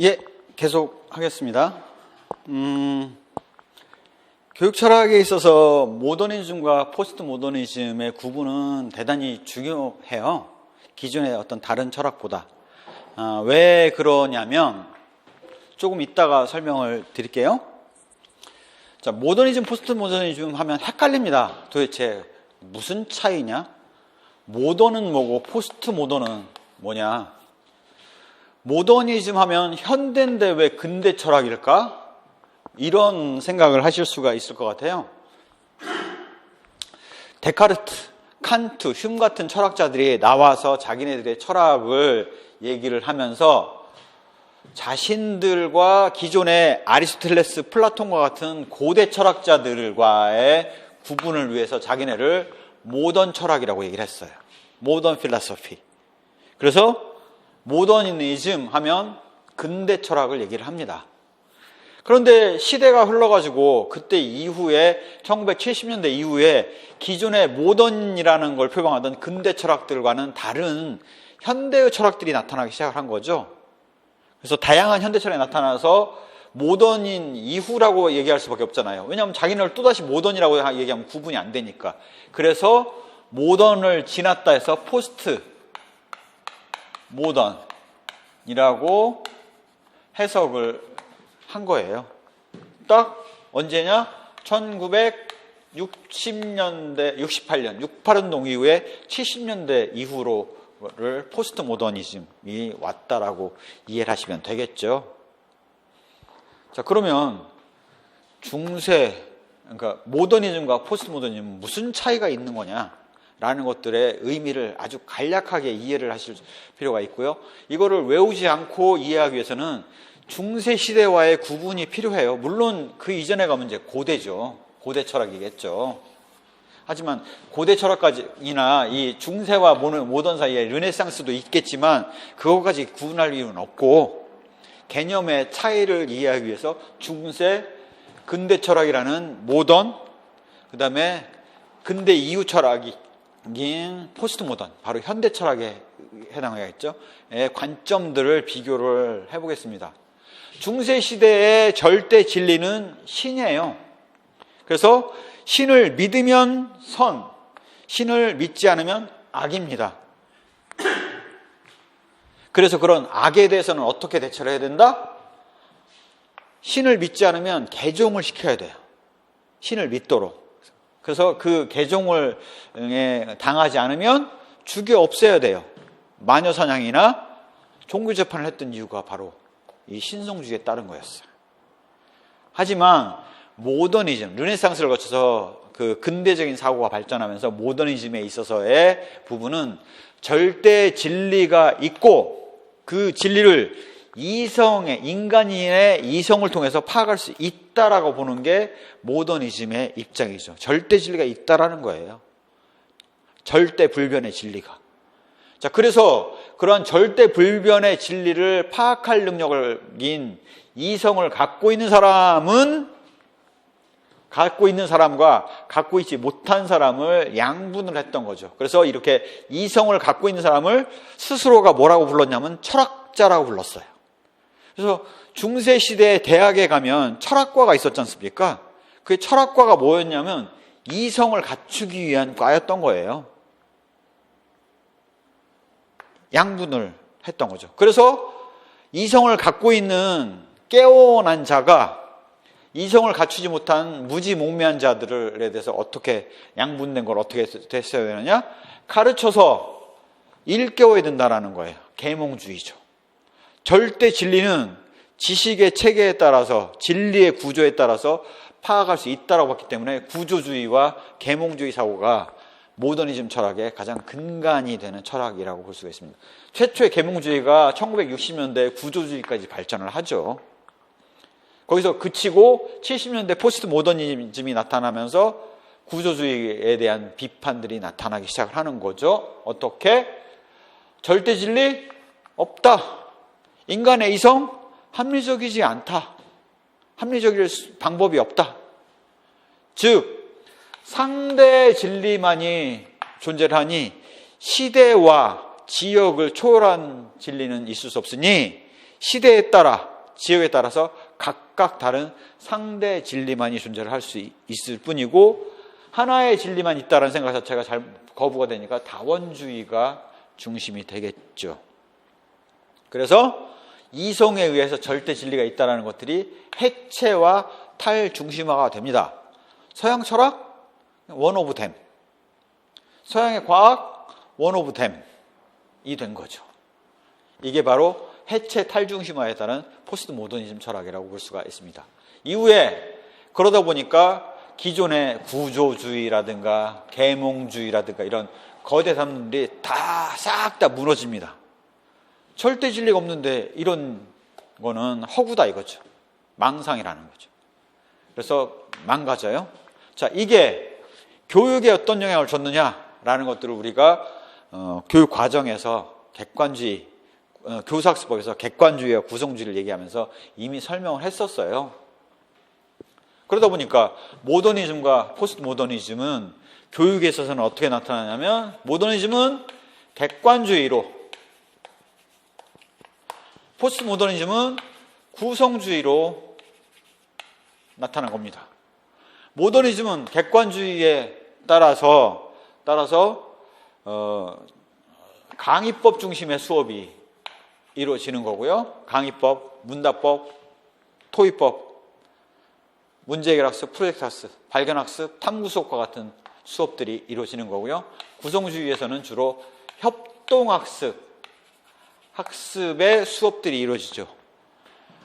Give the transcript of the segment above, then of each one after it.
예, 계속 하겠습니다. 교육 철학에 있어서 모더니즘과 포스트 모더니즘의 구분은 대단히 중요해요. 기존의 어떤 다른 철학보다. 왜 그러냐면 조금 이따가 설명을 드릴게요. 자, 모더니즘, 포스트 모더니즘 하면 헷갈립니다. 도대체 무슨 차이냐? 모던은 뭐고 포스트 모던은 뭐냐? 모더니즘 하면 현대인데 왜 근대 철학일까? 이런 생각을 하실 수가 있을 것 같아요. 데카르트, 칸트, 흉 같은 철학자들이 나와서 자기네들의 철학을 얘기를 하면서 자신들과 기존의 아리스토텔레스, 플라톤과 같은 고대 철학자들과의 구분을 위해서 자기네를 모던 철학이라고 얘기를 했어요. 모던 필라소피. 그래서 모더니즘 하면 근대 철학을 얘기를 합니다. 그런데 시대가 흘러가지고 그때 이후에 1970년대 이후에 기존의 모던이라는 걸 표방하던 근대 철학들과는 다른 현대의 철학들이 나타나기 시작한 거죠. 그래서 다양한 현대 철학이 나타나서 모던인 이후라고 얘기할 수밖에 없잖아요. 왜냐하면 자기네를 또다시 모던이라고 얘기하면 구분이 안 되니까. 그래서 모던을 지났다 해서 포스트 모던이라고 해석을 한 거예요. 딱 언제냐? 1960년대, 68년, 68운동 이후에 70년대 이후로를 포스트 모더니즘이 왔다라고 이해를 하시면 되겠죠. 자, 그러면 중세, 그러니까 모더니즘과 포스트 모더니즘은 무슨 차이가 있는 거냐? 라는 것들의 의미를 아주 간략하게 이해를 하실 필요가 있고요. 이거를 외우지 않고 이해하기 위해서는 중세 시대와의 구분이 필요해요. 물론 그 이전에 가면 이제 고대죠. 고대 철학이겠죠. 하지만 고대 철학까지나 이 중세와 모던 사이에 르네상스도 있겠지만 그것까지 구분할 이유는 없고 개념의 차이를 이해하기 위해서 중세, 근대 철학이라는 모던, 그 다음에 근대 이후 철학이 포스트 모던, 바로 현대 철학에 해당하겠죠. 관점들을 비교를 해보겠습니다. 중세 시대의 절대 진리는 신이에요. 그래서 신을 믿으면 선, 신을 믿지 않으면 악입니다. 그래서 그런 악에 대해서는 어떻게 대처를 해야 된다? 신을 믿지 않으면 개종을 시켜야 돼요. 신을 믿도록. 그래서 그 개종을 당하지 않으면 죽여 없애야 돼요. 마녀사냥이나 종교 재판을 했던 이유가 바로 이 신성주의에 따른 거였어요. 하지만 모더니즘, 르네상스를 거쳐서 그 근대적인 사고가 발전하면서 모더니즘에 있어서의 부분은 절대 진리가 있고 그 진리를 인간인의 이성을 통해서 파악할 수 있다라고 보는 게 모더니즘의 입장이죠. 절대 진리가 있다라는 거예요. 절대 불변의 진리가. 자, 그래서 그러한 절대 불변의 진리를 파악할 능력인 이성을 갖고 있는 사람은 갖고 있는 사람과 갖고 있지 못한 사람을 양분을 했던 거죠. 그래서 이렇게 이성을 갖고 있는 사람을 스스로가 뭐라고 불렀냐면 철학자라고 불렀어요. 그래서 중세시대 대학에 가면 철학과가 있었지 않습니까? 그 철학과가 뭐였냐면 이성을 갖추기 위한 과였던 거예요. 양분을 했던 거죠. 그래서 이성을 갖고 있는 깨어난 자가 이성을 갖추지 못한 무지몽매한 자들에 대해서 어떻게 양분된 걸 어떻게 했어야 되느냐? 가르쳐서 일깨워야 된다라는 거예요. 계몽주의죠. 절대 진리는 지식의 체계에 따라서 진리의 구조에 따라서 파악할 수 있다고 봤기 때문에 구조주의와 계몽주의 사고가 모더니즘 철학의 가장 근간이 되는 철학이라고 볼 수가 있습니다. 최초의 계몽주의가 1960년대 구조주의까지 발전을 하죠. 거기서 그치고 70년대 포스트 모더니즘이 나타나면서 구조주의에 대한 비판들이 나타나기 시작을 하는 거죠. 어떻게? 절대 진리 없다. 인간의 이성 합리적이지 않다. 합리적일 방법이 없다. 즉 상대 진리만이 존재를 하니 시대와 지역을 초월한 진리는 있을 수 없으니 시대에 따라 지역에 따라서 각각 다른 상대 진리만이 존재를 할 수 있을 뿐이고, 하나의 진리만 있다는 생각 자체가 잘 거부가 되니까 다원주의가 중심이 되겠죠. 그래서 이성에 의해서 절대 진리가 있다는 것들이 해체와 탈중심화가 됩니다. 서양 철학, 원 오브 댐. 서양의 과학, 원 오브 댐이 된 거죠. 이게 바로 해체 탈중심화에 따른 포스트 모더니즘 철학이라고 볼 수가 있습니다. 이후에 그러다 보니까 기존의 구조주의라든가 계몽주의라든가 이런 거대 산업들이 다 싹 다 무너집니다. 절대 진리가 없는데 이런 거는 허구다 이거죠. 망상이라는 거죠. 그래서 망가져요. 자, 이게 교육에 어떤 영향을 줬느냐라는 것들을 우리가 교육 과정에서 객관주의, 교사학습법에서 객관주의와 구성주의를 얘기하면서 이미 설명을 했었어요. 그러다 보니까 모더니즘과 포스트 모더니즘은 교육에 있어서는 어떻게 나타나냐면, 모더니즘은 객관주의로, 포스트 모더니즘은 구성주의로 나타난 겁니다. 모더니즘은 객관주의에 따라서 강의법 중심의 수업이 이루어지는 거고요. 강의법, 문답법, 토의법, 문제해결학습, 프로젝트학습, 발견학습, 탐구수업과 같은 수업들이 이루어지는 거고요. 구성주의에서는 주로 협동학습, 학습의 수업들이 이루어지죠.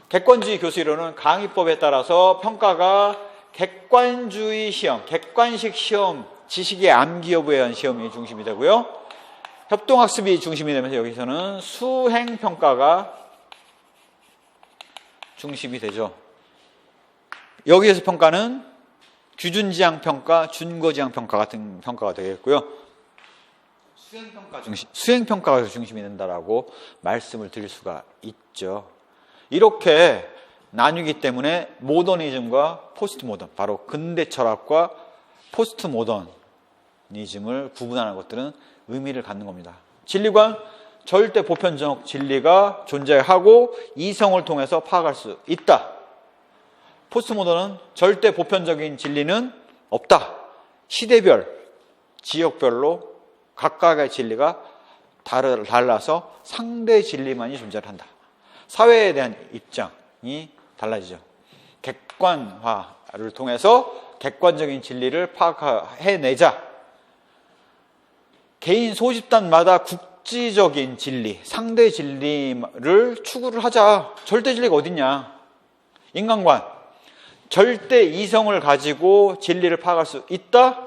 객관주의 교수이론은 강의법에 따라서 평가가 객관주의 시험, 객관식 시험, 지식의 암기 여부에 대한 시험이 중심이 되고요. 협동학습이 중심이 되면서 여기서는 수행평가가 중심이 되죠. 여기에서 평가는 규준지향평가, 준거지향평가 같은 평가가 되겠고요. 수행평가가 중심이 된다라고 말씀을 드릴 수가 있죠. 이렇게 나뉘기 때문에 모더니즘과 포스트 모던, 바로 근대 철학과 포스트 모더니즘을 구분하는 것들은 의미를 갖는 겁니다. 진리관, 절대 보편적 진리가 존재하고 이성을 통해서 파악할 수 있다. 포스트 모던은 절대 보편적인 진리는 없다. 시대별, 지역별로 각각의 진리가 달라서 상대 진리만이 존재한다. 사회에 대한 입장이 달라지죠. 객관화를 통해서 객관적인 진리를 파악해내자. 개인 소집단마다 국지적인 진리, 상대 진리를 추구를 하자. 절대 진리가 어딨냐. 인간관, 절대 이성을 가지고 진리를 파악할 수 있다.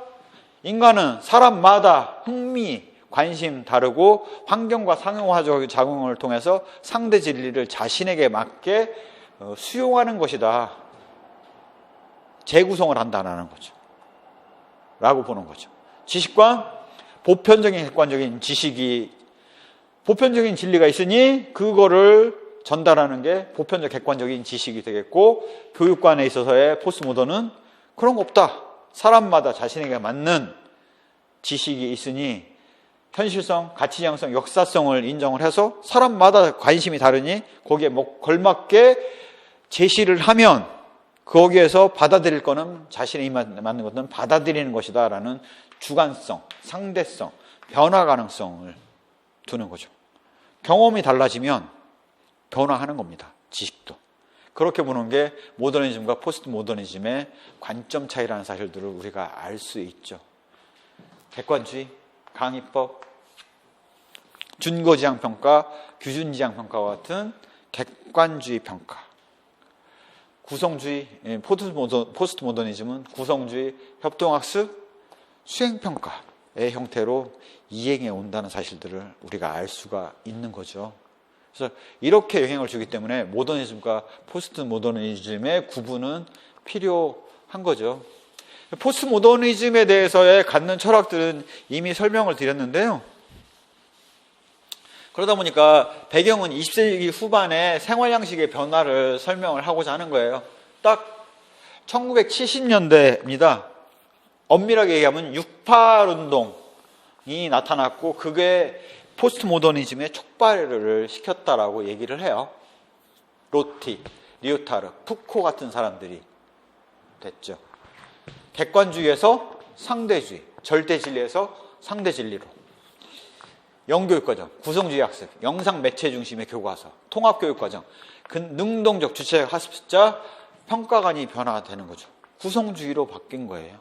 인간은 사람마다 흥미, 관심 다르고 환경과 상호화적 작용을 통해서 상대 진리를 자신에게 맞게 수용하는 것이다. 재구성을 한다는 거죠. 라고 보는 거죠. 지식관, 보편적인 객관적인 지식이, 보편적인 진리가 있으니 그거를 전달하는 게 보편적 객관적인 지식이 되겠고, 교육관에 있어서의 포스트 모던은 그런 거 없다. 사람마다 자신에게 맞는 지식이 있으니 현실성, 가치지향성, 역사성을 인정을 해서 사람마다 관심이 다르니 거기에 걸맞게 제시를 하면 거기에서 받아들일 거는 자신에 맞는 것은 받아들이는 것이다 라는 주관성, 상대성, 변화 가능성을 두는 거죠. 경험이 달라지면 변화하는 겁니다. 지식도. 그렇게 보는 게 모더니즘과 포스트 모더니즘의 관점 차이라는 사실들을 우리가 알 수 있죠. 객관주의, 강의법, 준거지향평가, 규준지향평가와 같은 객관주의 평가. 구성주의, 포스트 모더니즘은 구성주의, 협동학습, 수행평가의 형태로 이행해 온다는 사실들을 우리가 알 수가 있는 거죠. 그래서 이렇게 영향을 주기 때문에 모더니즘과 포스트 모더니즘의 구분은 필요한 거죠. 포스트 모더니즘에 대해서의 갖는 철학들은 이미 설명을 드렸는데요. 그러다 보니까 배경은 20세기 후반의 생활 양식의 변화를 설명을 하고자 하는 거예요. 딱 1970년대입니다. 엄밀하게 얘기하면 68운동이 나타났고 그게 포스트 모더니즘의 촉발을 시켰다라고 얘기를 해요. 로티, 리오타르, 푸코 같은 사람들이 됐죠. 객관주의에서 상대주의, 절대진리에서 상대진리로. 영교육과정, 구성주의 학습, 영상 매체 중심의 교과서, 통합교육과정, 능동적 주체적 학습자, 평가관이 변화되는 거죠. 구성주의로 바뀐 거예요.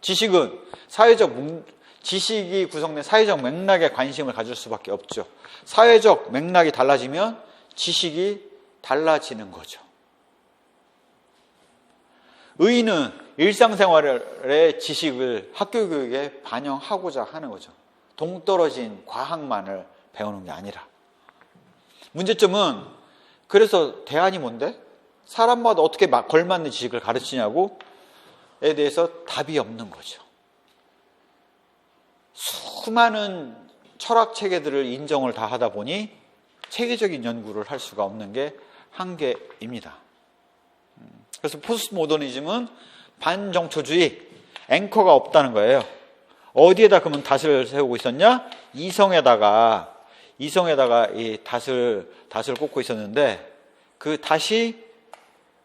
지식은 지식이 구성된 사회적 맥락에 관심을 가질 수밖에 없죠. 사회적 맥락이 달라지면 지식이 달라지는 거죠. 의의는 일상생활의 지식을 학교 교육에 반영하고자 하는 거죠. 동떨어진 과학만을 배우는 게 아니라. 문제점은 그래서 대안이 뭔데? 사람마다 어떻게 걸맞는 지식을 가르치냐고에 대해서 답이 없는 거죠. 수많은 철학 체계들을 인정을 다 하다 보니 체계적인 연구를 할 수가 없는 게 한계입니다. 그래서 포스트 모더니즘은 반정초주의, 앵커가 없다는 거예요. 어디에다 그러면 닷을 세우고 있었냐? 이성에다가 이 닷을 꽂고 있었는데 그 닷이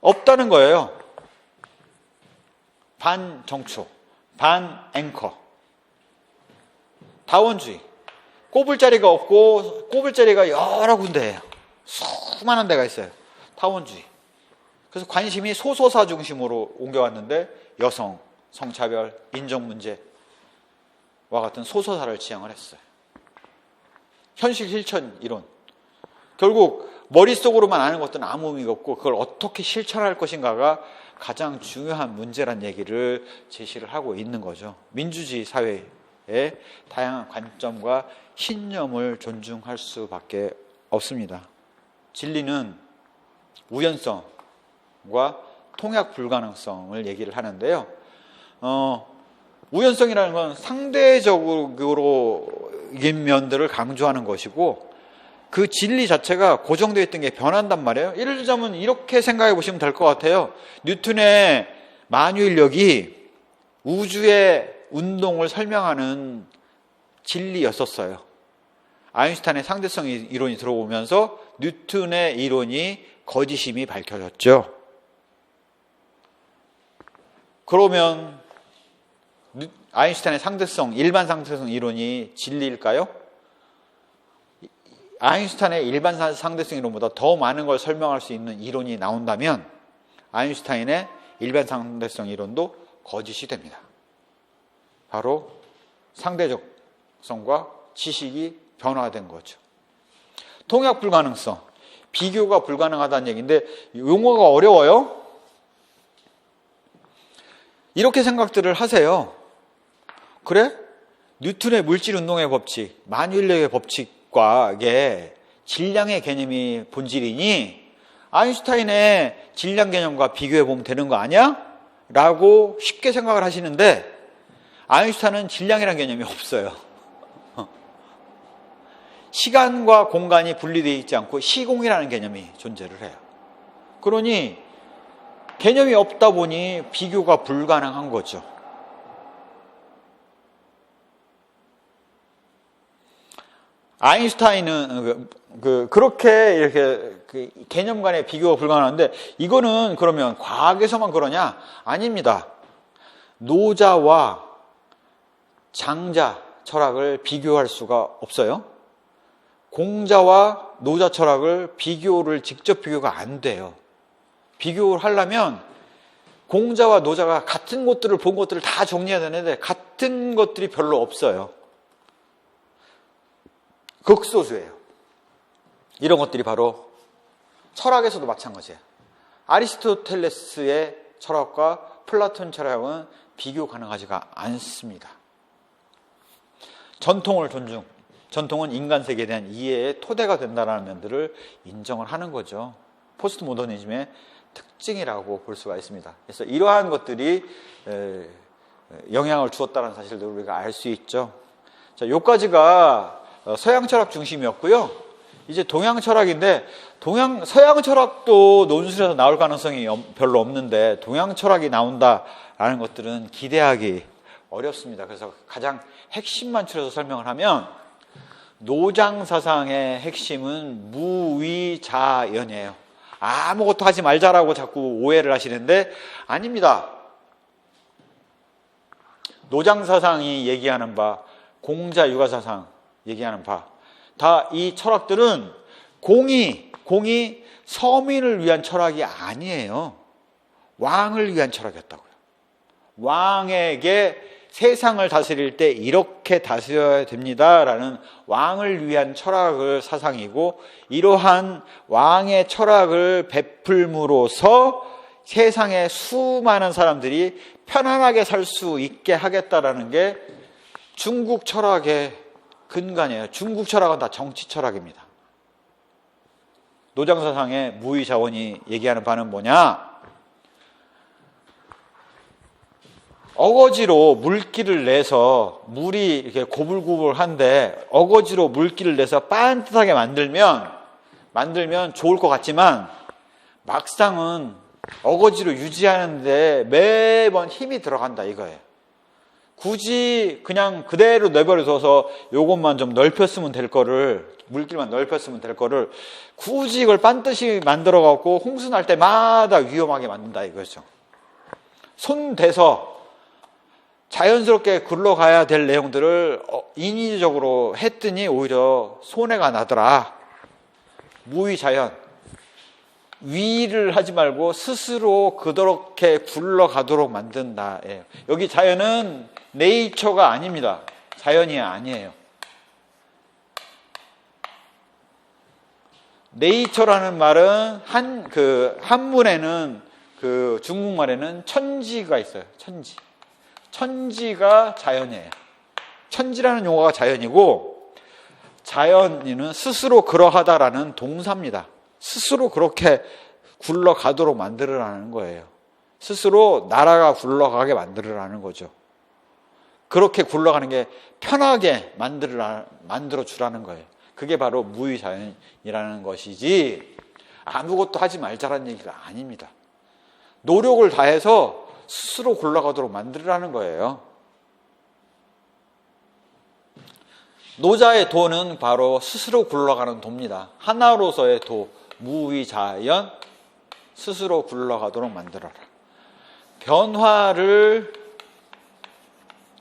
없다는 거예요. 반정초, 반앵커. 다원주의. 꼽을 자리가 없고 꼽을 자리가 여러 군데예요. 수많은 데가 있어요. 다원주의. 그래서 관심이 소소사 중심으로 옮겨왔는데 여성, 성차별, 인종문제와 같은 소소사를 지향을 했어요. 현실 실천 이론. 결국 머릿속으로만 아는 것들은 아무 의미가 없고 그걸 어떻게 실천할 것인가가 가장 중요한 문제란 얘기를 제시를 하고 있는 거죠. 민주주의 사회의 다양한 관점과 신념을 존중할 수밖에 없습니다. 진리는 우연성과 통약 불가능성을 얘기를 하는데요. 우연성이라는 건 상대적으로인 면들을 강조하는 것이고 그 진리 자체가 고정되어 있던 게 변한단 말이에요. 예를 들자면 이렇게 생각해 보시면 될 것 같아요. 뉴턴의 만유인력이 우주의 운동을 설명하는 진리였었어요. 아인슈타인의 상대성 이론이 들어오면서 뉴턴의 이론이 거짓임이 밝혀졌죠. 그러면 아인슈타인의 일반 상대성 이론이 진리일까요? 아인슈타인의 일반 상대성 이론보다 더 많은 걸 설명할 수 있는 이론이 나온다면 아인슈타인의 일반 상대성 이론도 거짓이 됩니다. 바로 상대적성과 지식이 변화된 거죠. 통약 불가능성, 비교가 불가능하다는 얘기인데 용어가 어려워요. 이렇게 생각들을 하세요. 그래? 뉴턴의 물질운동의 법칙, 만유인력의 법칙과의 질량의 개념이 본질이니 아인슈타인의 질량 개념과 비교해보면 되는 거 아니야? 라고 쉽게 생각을 하시는데 아인슈타인은 질량이라는 개념이 없어요. 시간과 공간이 분리되어 있지 않고 시공이라는 개념이 존재를 해요. 그러니 개념이 없다 보니 비교가 불가능한 거죠. 아인슈타인은 그렇게 이렇게 개념 간의 비교가 불가능한데 이거는 그러면 과학에서만 그러냐? 아닙니다. 노자와 장자 철학을 비교할 수가 없어요. 공자와 노자 철학을 직접 비교가 안 돼요. 비교를 하려면 공자와 노자가 같은 것들을 본 것들을 다 정리해야 되는데 같은 것들이 별로 없어요. 극소수예요. 이런 것들이 바로 철학에서도 마찬가지예요. 아리스토텔레스의 철학과 플라톤 철학은 비교 가능하지가 않습니다. 전통을 존중, 전통은 인간 세계에 대한 이해의 토대가 된다는 면들을 인정을 하는 거죠. 포스트 모더니즘의 특징이라고 볼 수가 있습니다. 그래서 이러한 것들이 영향을 주었다는 사실을 우리가 알 수 있죠. 자, 요까지가 서양 철학 중심이었고요. 이제 동양 철학인데 서양 철학도 논술에서 나올 가능성이 별로 없는데 동양 철학이 나온다라는 것들은 기대하기 어렵습니다. 그래서 가장 핵심만 추려서 설명을 하면 노장사상의 핵심은 무위자연이에요. 아무것도 하지 말자라고 자꾸 오해를 하시는데 아닙니다. 노장사상이 얘기하는 바, 공자육아사상 얘기하는 바, 다 이 철학들은 공이 서민을 위한 철학이 아니에요. 왕을 위한 철학이었다고요. 왕에게 세상을 다스릴 때 이렇게 다스려야 됩니다라는 왕을 위한 철학을 사상이고, 이러한 왕의 철학을 베풀므로써 세상의 수많은 사람들이 편안하게 살 수 있게 하겠다라는 게 중국 철학의 근간이에요. 중국 철학은 다 정치 철학입니다. 노장사상의 무위자원이 얘기하는 바는 뭐냐? 어거지로 물기를 내서 물이 이렇게 고불고불한데 어거지로 물기를 내서 반듯하게 만들면 좋을 것 같지만 막상은 어거지로 유지하는데 매번 힘이 들어간다 이거예요. 굳이 그냥 그대로 내버려둬서 요것만 좀 넓혔으면 될 거를, 물길만 넓혔으면 될 거를 굳이 이걸 반드시 만들어 갖고 홍수 날 때마다 위험하게 만든다 이거죠. 손 대서 자연스럽게 굴러가야 될 내용들을 인위적으로 했더니 오히려 손해가 나더라. 무위자연. 위를 하지 말고 스스로 그렇게 굴러가도록 만든다. 여기 자연은 네이처가 아닙니다. 자연이 아니에요. 네이처라는 말은 한문에는 중국말에는 천지가 있어요. 천지가 자연이에요. 천지라는 용어가 자연이고, 자연이는 스스로 그러하다라는 동사입니다. 스스로 그렇게 굴러가도록 만들으라는 거예요. 스스로 나라가 굴러가게 만들으라는 거죠. 그렇게 굴러가는 게 편하게 만들어 주라는 거예요. 그게 바로 무위자연이라는 것이지 아무것도 하지 말자라는 얘기가 아닙니다. 노력을 다해서 스스로 굴러가도록 만들으라는 거예요. 노자의 도는 바로 스스로 굴러가는 도입니다. 하나로서의 도, 무위자연, 스스로 굴러가도록 만들어라. 변화를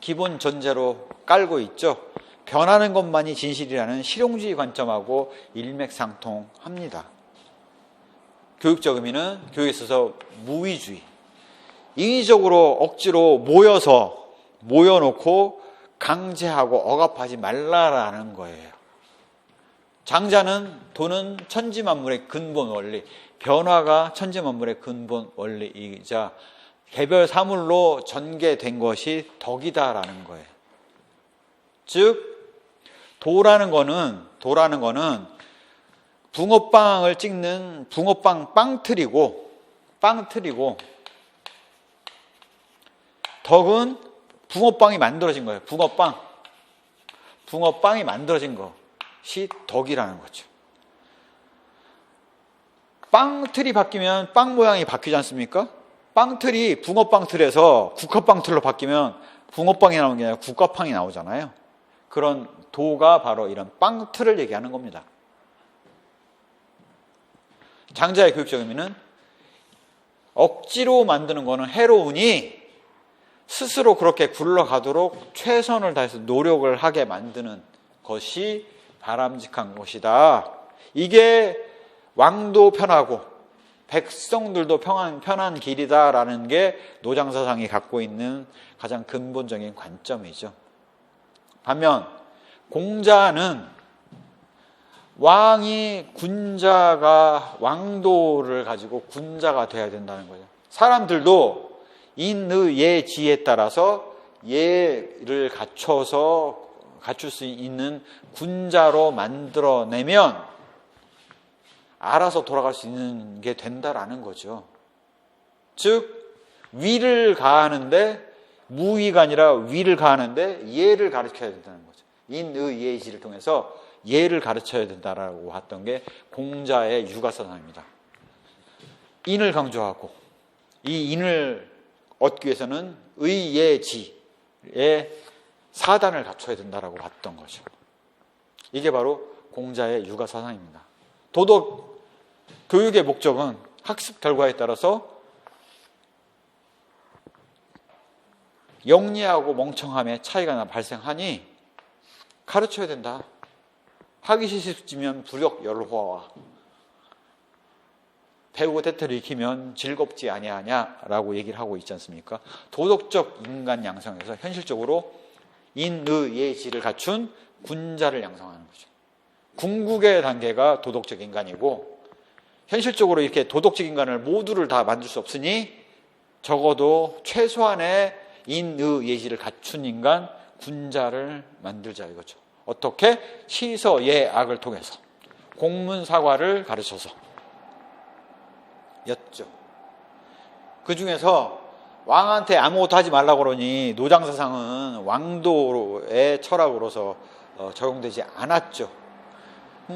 기본 전제로 깔고 있죠. 변하는 것만이 진실이라는 실용주의 관점하고 일맥상통합니다. 교육적 의미는 교육에 있어서 무위주의. 인위적으로 억지로 모여놓고 강제하고 억압하지 말라라는 거예요. 장자는 도는 천지만물의 근본 원리, 변화가 천지만물의 근본 원리이자 개별 사물로 전개된 것이 덕이다라는 거예요. 즉 도라는 거는 붕어빵을 찍는 붕어빵 빵틀이고 덕은 붕어빵이 만들어진 거예요. 붕어빵이 만들어진 것이 덕이라는 거죠. 빵틀이 바뀌면 빵 모양이 바뀌지 않습니까? 빵틀이 붕어빵 틀에서 국화빵 틀로 바뀌면 붕어빵이 나오는 게 아니라 국화빵이 나오잖아요. 그런 도가 바로 이런 빵틀을 얘기하는 겁니다. 장자의 교육적 의미는 억지로 만드는 거는 해로우니 스스로 그렇게 굴러가도록 최선을 다해서 노력을 하게 만드는 것이 바람직한 것이다. 이게 왕도 편하고 백성들도 편한 길이다라는 게 노장사상이 갖고 있는 가장 근본적인 관점이죠. 반면 공자는 왕도를 가지고 군자가 돼야 된다는 거죠. 사람들도 인의예지에 따라서 예를 갖출 수 있는 군자로 만들어내면 알아서 돌아갈 수 있는 게 된다라는 거죠. 즉 위를 가하는데 무위가 아니라 위를 가하는데 예를 가르쳐야 된다는 거죠. 인의예지를 통해서 예를 가르쳐야 된다라고 했던 게 공자의 육아사상입니다. 인을 강조하고 이 인을 얻기 위해서는 의예지의 사단을 갖춰야 된다라고 봤던 거죠. 이게 바로 공자의 육아 사상입니다. 도덕 교육의 목적은 학습 결과에 따라서 영리하고 멍청함의 차이가 발생하니 가르쳐야 된다. 하기 싫으면 불역 열화와 배우고 때때로 익히면 즐겁지 아니하냐라고 얘기를 하고 있지 않습니까? 도덕적 인간 양성에서 현실적으로 인의예지를 갖춘 군자를 양성하는 거죠. 궁극의 단계가 도덕적 인간이고 현실적으로 이렇게 도덕적 인간을 모두를 다 만들 수 없으니 적어도 최소한의 인의예지를 갖춘 인간 군자를 만들자 이거죠. 어떻게? 시서예악을 통해서 공문사과를 가르쳐서 였죠. 그 중에서 왕한테 아무것도 하지 말라고 그러니 노장사상은 왕도의 철학으로서 적용되지 않았죠.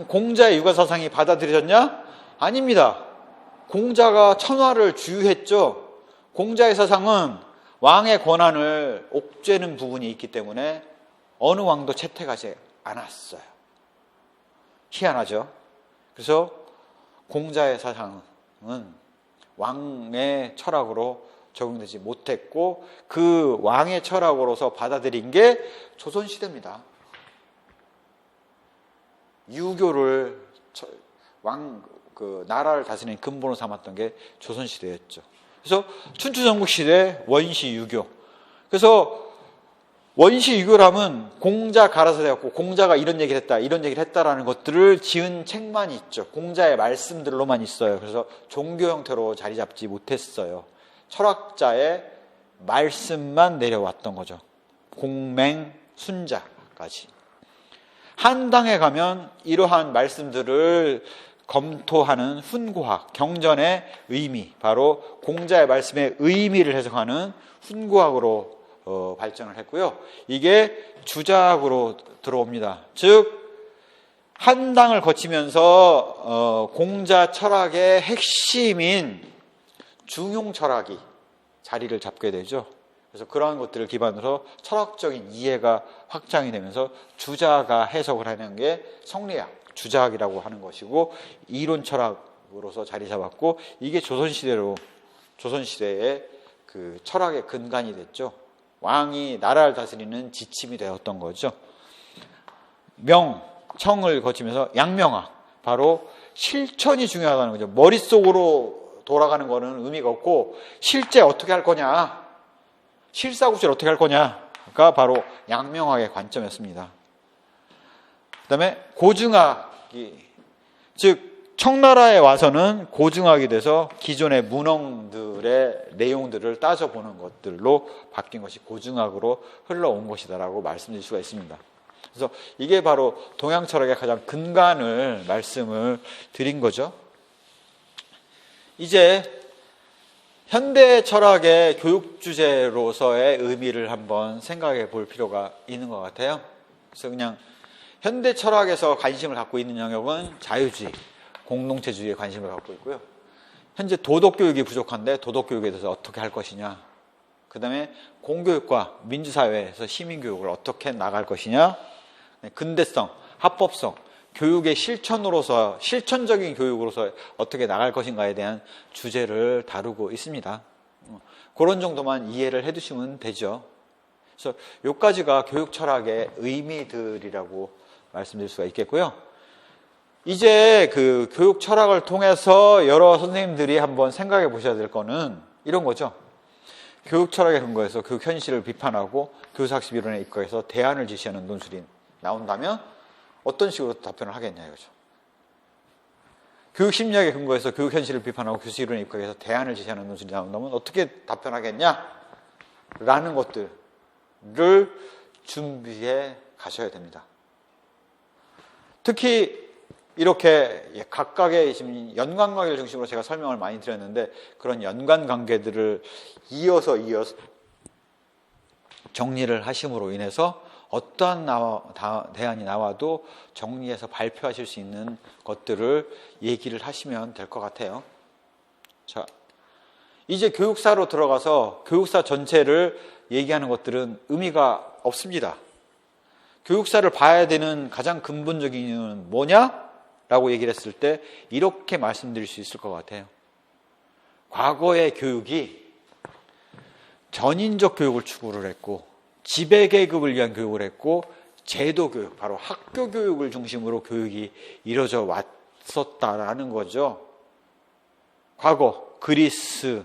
공자의 육아사상이 받아들여졌냐? 아닙니다. 공자가 천하를 주유했죠. 공자의 사상은 왕의 권한을 옥죄는 부분이 있기 때문에 어느 왕도 채택하지 않았어요. 희한하죠. 그래서 공자의 사상은 왕의 철학으로 적용되지 못했고 그 왕의 철학으로서 받아들인 게 조선시대입니다. 유교를 나라를 다스리는 근본으로 삼았던 게 조선시대였죠. 그래서 춘추전국시대 원시유교. 그래서 원시유교라면 공자 가라사대였고 공자가 이런 얘기를 했다, 이런 얘기를 했다라는 것들을 지은 책만 있죠. 공자의 말씀들로만 있어요. 그래서 종교 형태로 자리 잡지 못했어요. 철학자의 말씀만 내려왔던 거죠. 공맹, 순자까지. 한당에 가면 이러한 말씀들을 검토하는 훈구학, 경전의 의미, 바로 공자의 말씀의 의미를 해석하는 훈구학으로 발전을 했고요. 이게 주작으로 들어옵니다. 즉 한당을 거치면서 공자 철학의 핵심인 중용 철학이 자리를 잡게 되죠. 그래서 그러한 것들을 기반으로 철학적인 이해가 확장이 되면서 주자가 해석을 하는 게 성리학, 주자학이라고 하는 것이고 이론 철학으로서 자리 잡았고 이게 조선시대의 그 철학의 근간이 됐죠. 왕이 나라를 다스리는 지침이 되었던 거죠. 청을 거치면서 양명학, 바로 실천이 중요하다는 거죠. 머릿속으로 돌아가는 거는 의미가 없고 실제 어떻게 할 거냐, 실사구실 어떻게 할 거냐가 바로 양명학의 관점이었습니다. 그 다음에 고증학이, 즉 청나라에 와서는 고증학이 돼서 기존의 문헌들의 내용들을 따져보는 것들로 바뀐 것이 고증학으로 흘러온 것이다라고 말씀드릴 수가 있습니다. 그래서 이게 바로 동양 철학의 가장 근간을 말씀을 드린 거죠. 이제 현대 철학의 교육 주제로서의 의미를 한번 생각해 볼 필요가 있는 것 같아요. 그래서 그냥 현대 철학에서 관심을 갖고 있는 영역은 자유주의, 공동체주의에 관심을 갖고 있고요. 현재 도덕교육이 부족한데 도덕교육에 대해서 어떻게 할 것이냐, 그 다음에 공교육과 민주사회에서 시민교육을 어떻게 나갈 것이냐, 근대성, 합법성, 교육의 실천으로서, 실천적인 교육으로서 어떻게 나갈 것인가에 대한 주제를 다루고 있습니다. 그런 정도만 이해를 해두시면 되죠. 그래서 여기까지가 교육 철학의 의미들이라고 말씀드릴 수가 있겠고요. 이제 그 교육 철학을 통해서 여러 선생님들이 한번 생각해 보셔야 될 거는 이런 거죠. 교육 철학에 근거해서 교육 현실을 비판하고 교사학습 이론에 입각해서 대안을 제시하는 논술이 나온다면 어떤 식으로 답변을 하겠냐 이거죠. 교육 심리학에 근거해서 교육 현실을 비판하고 교수 이론에 입각해서 대안을 제시하는 논술이 나온다면 어떻게 답변하겠냐? 라는 것들을 준비해 가셔야 됩니다. 특히 이렇게 각각의 지금 연관관계를 중심으로 제가 설명을 많이 드렸는데 그런 연관관계들을 이어서 정리를 하심으로 인해서 어떠한 대안이 나와도 정리해서 발표하실 수 있는 것들을 얘기를 하시면 될 것 같아요. 자, 이제 교육사로 들어가서 교육사 전체를 얘기하는 것들은 의미가 없습니다. 교육사를 봐야 되는 가장 근본적인 이유는 뭐냐? 라고 얘기를 했을 때 이렇게 말씀드릴 수 있을 것 같아요. 과거의 교육이 전인적 교육을 추구를 했고 지배계급을 위한 교육을 했고 제도교육, 바로 학교 교육을 중심으로 교육이 이루어져 왔었다라는 거죠. 과거 그리스,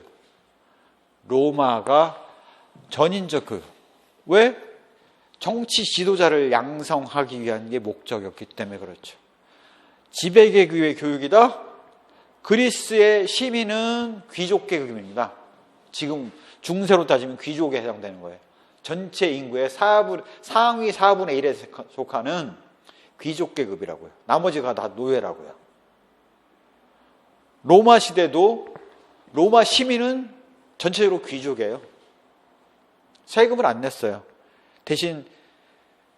로마가 전인적 교육. 왜? 정치 지도자를 양성하기 위한 게 목적이었기 때문에 그렇죠. 지배계급의 교육이다. 그리스의 시민은 귀족계급입니다. 지금 중세로 따지면 귀족에 해당되는 거예요. 전체 인구의 상위 4분의 1에 속하는 귀족계급이라고요. 나머지가 다 노예라고요. 로마 시대도 로마 시민은 전체적으로 귀족이에요. 세금을 안 냈어요. 대신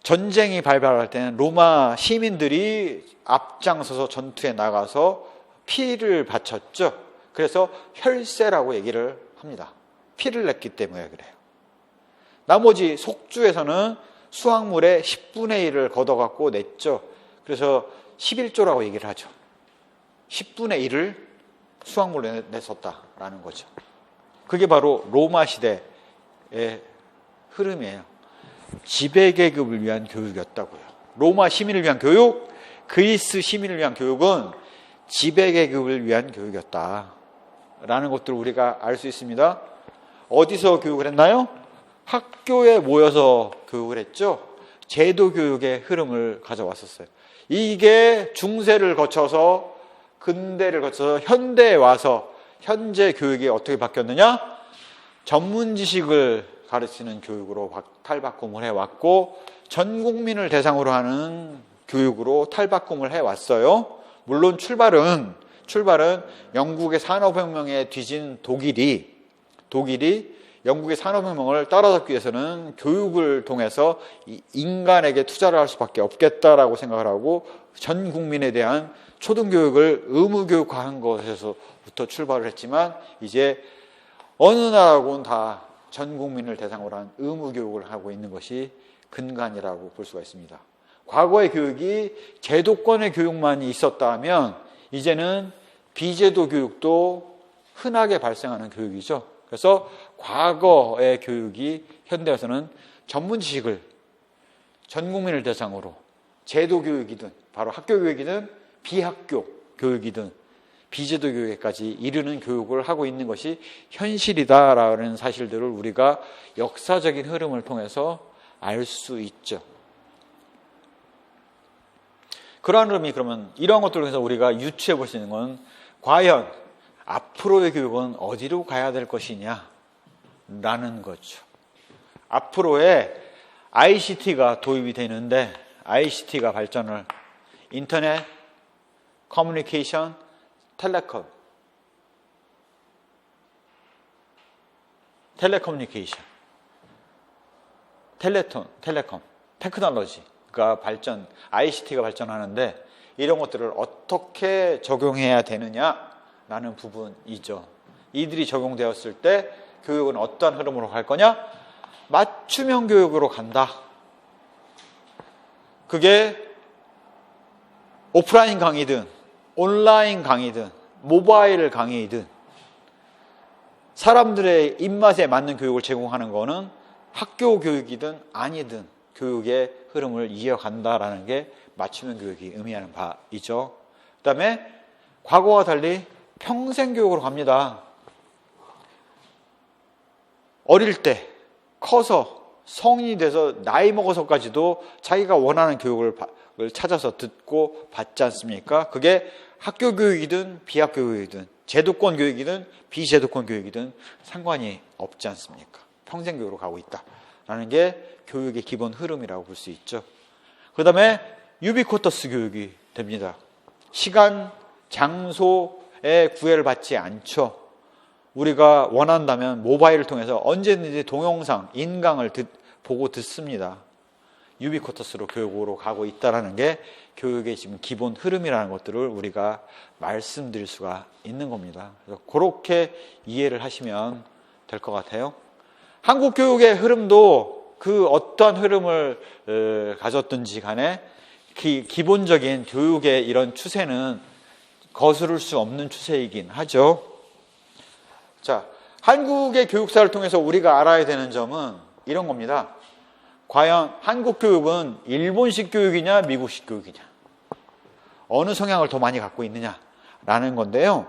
전쟁이 발발할 때는 로마 시민들이 앞장서서 전투에 나가서 피를 바쳤죠. 그래서 혈세라고 얘기를 합니다. 피를 냈기 때문에 그래요. 나머지 속주에서는 수확물의 10분의 1을 걷어갖고 냈죠. 그래서 11조라고 얘기를 하죠. 10분의 1을 수확물로 냈었다라는 거죠. 그게 바로 로마 시대의 흐름이에요. 지배계급을 위한 교육이었다고요. 로마 시민을 위한 교육, 그리스 시민을 위한 교육은 지배계급을 위한 교육이었다라는 것들을 우리가 알 수 있습니다. 어디서 교육을 했나요? 학교에 모여서 교육을 했죠. 제도교육의 흐름을 가져왔었어요. 이게 중세를 거쳐서 근대를 거쳐서 현대에 와서 현재 교육이 어떻게 바뀌었느냐? 전문 지식을 가르치는 교육으로 탈바꿈을 해왔고 전 국민을 대상으로 하는 교육으로 탈바꿈을 해왔어요. 물론 출발은 영국의 산업혁명에 뒤진 독일이 영국의 산업혁명을 따라잡기 위해서는 교육을 통해서 인간에게 투자를 할 수밖에 없겠다라고 생각을 하고 전 국민에 대한 초등교육을 의무교육화한 것에서부터 출발을 했지만 이제 어느 나라하고는 다 전 국민을 대상으로 한 의무교육을 하고 있는 것이 근간이라고 볼 수가 있습니다. 과거의 교육이 제도권의 교육만 있었다면 이제는 비제도 교육도 흔하게 발생하는 교육이죠. 그래서 과거의 교육이 현대에서는 전문 지식을 전 국민을 대상으로 제도 교육이든 바로 학교 교육이든 비학교 교육이든 비제도 교육에까지 이르는 교육을 하고 있는 것이 현실이다라는 사실들을 우리가 역사적인 흐름을 통해서 알 수 있죠. 그러한 흐름이 그러면 이러한 것들을 통해서 우리가 유추해 볼 수 있는 건 과연 앞으로의 교육은 어디로 가야 될 것이냐 라는 거죠. 앞으로의 ICT가 도입이 되는데 ICT가 발전을 인터넷, 커뮤니케이션, 텔레커뮤니케이션, 텔레콤, 테크놀로지가 발전, ICT가 발전하는데 이런 것들을 어떻게 적용해야 되느냐라는 부분이죠. 이들이 적용되었을 때 교육은 어떠한 흐름으로 갈 거냐? 맞춤형 교육으로 간다. 그게 오프라인 강의든 온라인 강의든 모바일 강의든 사람들의 입맛에 맞는 교육을 제공하는 거는 학교 교육이든 아니든 교육의 흐름을 이어간다라는 게 맞춤형 교육이 의미하는 바이죠. 그 다음에 과거와 달리 평생 교육으로 갑니다. 어릴 때 커서 성인이 돼서 나이 먹어서까지도 자기가 원하는 교육을 찾아서 듣고 받지 않습니까? 그게 학교 교육이든 비학교 교육이든 제도권 교육이든 비제도권 교육이든 상관이 없지 않습니까? 평생 교육으로 가고 있다라는 게 교육의 기본 흐름이라고 볼 수 있죠. 그 다음에 유비쿼터스 교육이 됩니다. 시간, 장소에 구애를 받지 않죠. 우리가 원한다면 모바일을 통해서 언제든지 동영상, 인강을 보고 듣습니다. 유비쿼터스로 교육으로 가고 있다는 게 교육의 지금 기본 흐름이라는 것들을 우리가 말씀드릴 수가 있는 겁니다. 그래서 그렇게 이해를 하시면 될 것 같아요. 한국 교육의 흐름도 그 어떠한 흐름을 가졌든지 간에 기본적인 교육의 이런 추세는 거스를 수 없는 추세이긴 하죠. 자, 한국의 교육사를 통해서 우리가 알아야 되는 점은 이런 겁니다. 과연 한국 교육은 일본식 교육이냐 미국식 교육이냐, 어느 성향을 더 많이 갖고 있느냐라는 건데요.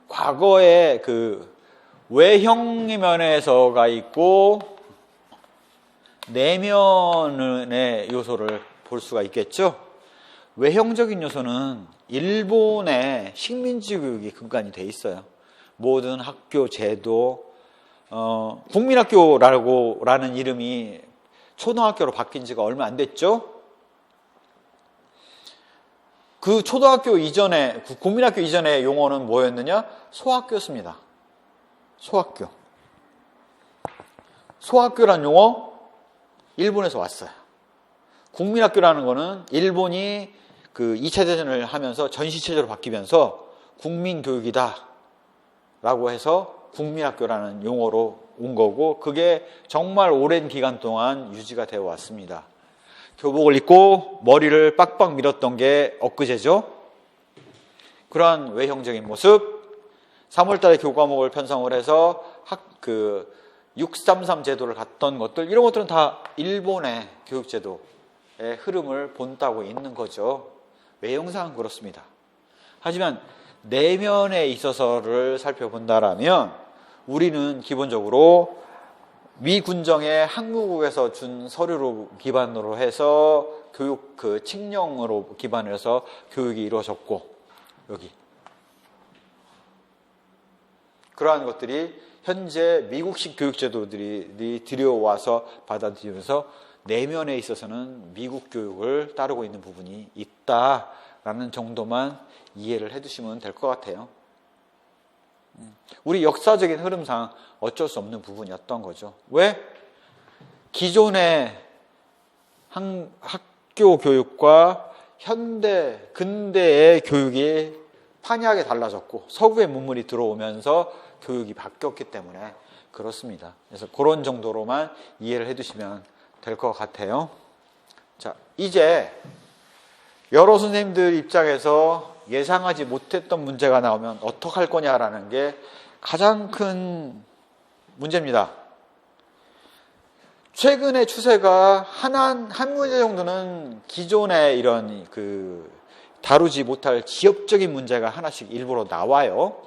과거에 그 외형 면에서가 있고 내면의 요소를 볼 수가 있겠죠. 외형적인 요소는 일본의 식민지 교육이 근간이 돼 있어요. 모든 학교 제도, 국민학교라는 이름이 초등학교로 바뀐 지가 얼마 안 됐죠. 그 초등학교 이전에, 국민학교 이전의 용어는 뭐였느냐? 소학교였습니다. 소학교. 소학교란 용어 일본에서 왔어요. 국민학교라는 거는 일본이 그 2차 대전을 하면서 전시체제로 바뀌면서 국민교육이다 라고 해서 국민학교라는 용어로 온 거고, 그게 정말 오랜 기간 동안 유지가 되어 왔습니다. 교복을 입고 머리를 빡빡 밀었던 게 엊그제죠. 그러한 외형적인 모습, 3월달에 교과목을 편성을 해서 633 제도를 갔던 것들, 이런 것들은 다 일본의 교육제도의 흐름을 본따고 있는 거죠. 외형상은 그렇습니다. 하지만 내면에 있어서를 살펴본다라면 우리는 기본적으로 미 군정의 항무국에서 준 서류로 기반으로 해서 교육 칙령으로 기반을 해서 교육이 이루어졌고, 여기 그러한 것들이 현재 미국식 교육제도들이 들여와서 받아들이면서 내면에 있어서는 미국 교육을 따르고 있는 부분이 있다라는 정도만 이해를 해두시면 될 것 같아요. 우리 역사적인 흐름상 어쩔 수 없는 부분이었던 거죠. 왜? 기존의 학교 교육과 근대의 교육이 판이하게 달라졌고 서구의 문물이 들어오면서 교육이 바뀌었기 때문에 그렇습니다. 그래서 그런 정도로만 이해를 해두시면 될 것 같아요. 자, 이제 여러 선생님들 입장에서 예상하지 못했던 문제가 나오면 어떡할 거냐라는 게 가장 큰 문제입니다. 최근의 추세가 한 문제 정도는 기존의 이런 다루지 못할 지역적인 문제가 하나씩 일부러 나와요.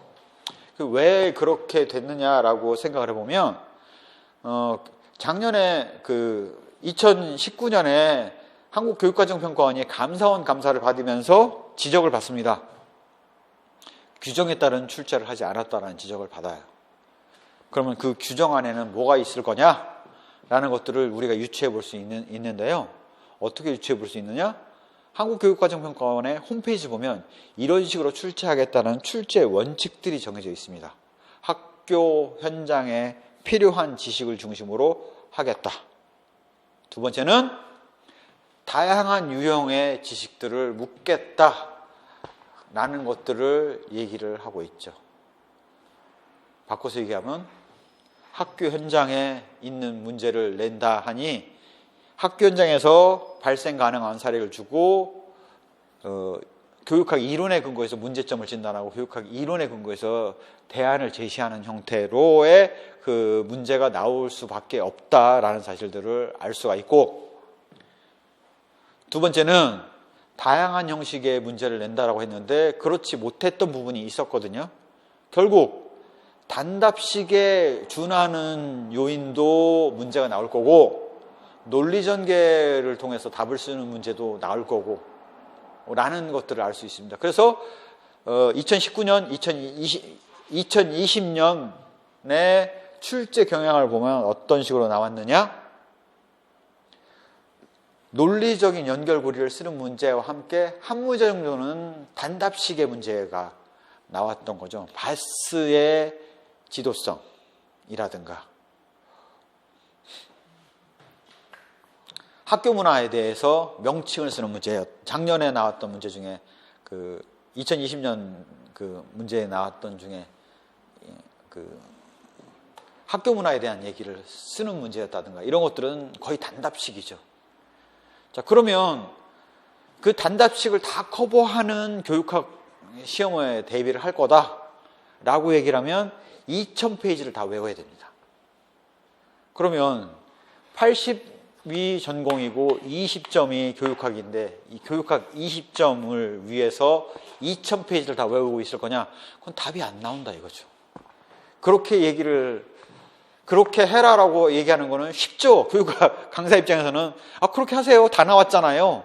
왜 그렇게 됐느냐라고 생각을 해보면, 작년에 2019년에 한국교육과정평가원이 감사원 감사를 받으면서 지적을 받습니다. 규정에 따른 출제를 하지 않았다라는 지적을 받아요. 그러면 그 규정 안에는 뭐가 있을 거냐라는 것들을 우리가 유추해 볼 수 있는데요. 어떻게 유추해 볼 수 있느냐? 한국교육과정평가원의 홈페이지 보면 이런 식으로 출제하겠다는 출제 원칙들이 정해져 있습니다. 학교 현장에 필요한 지식을 중심으로 하겠다. 두 번째는 다양한 유형의 지식들을 묻겠다라는 것들을 얘기를 하고 있죠. 바꿔서 얘기하면 학교 현장에 있는 문제를 낸다 하니 학교 현장에서 발생 가능한 사례를 주고 교육학 이론에 근거해서 문제점을 진단하고 교육학 이론에 근거해서 대안을 제시하는 형태로의 그 문제가 나올 수밖에 없다라는 사실들을 알 수가 있고, 두 번째는 다양한 형식의 문제를 낸다라고 했는데 그렇지 못했던 부분이 있었거든요. 결국 단답식에 준하는 요인도 문제가 나올 거고 논리 전개를 통해서 답을 쓰는 문제도 나올 거고 라는 것들을 알 수 있습니다. 그래서 2019년, 2020년의 출제 경향을 보면 어떤 식으로 나왔느냐? 논리적인 연결고리를 쓰는 문제와 함께 한 문제 정도는 단답식의 문제가 나왔던 거죠. 바스의 지도성이라든가 학교 문화에 대해서 명칭을 쓰는 문제예요. 작년에 나왔던 문제 중에 2020년 문제에 나왔던 중에 학교 문화에 대한 얘기를 쓰는 문제였다든가 이런 것들은 거의 단답식이죠. 자, 그러면 그 단답식을 다 커버하는 교육학 시험에 대비를 할 거다라고 얘기를 하면 2000페이지를 다 외워야 됩니다. 그러면 80위 전공이고 20점이 교육학인데 이 교육학 20점을 위해서 2000페이지를 다 외우고 있을 거냐? 그건 답이 안 나온다 이거죠. 그렇게 해라라고 얘기하는 거는 쉽죠. 교육학 강사 입장에서는 그렇게 하세요. 다 나왔잖아요.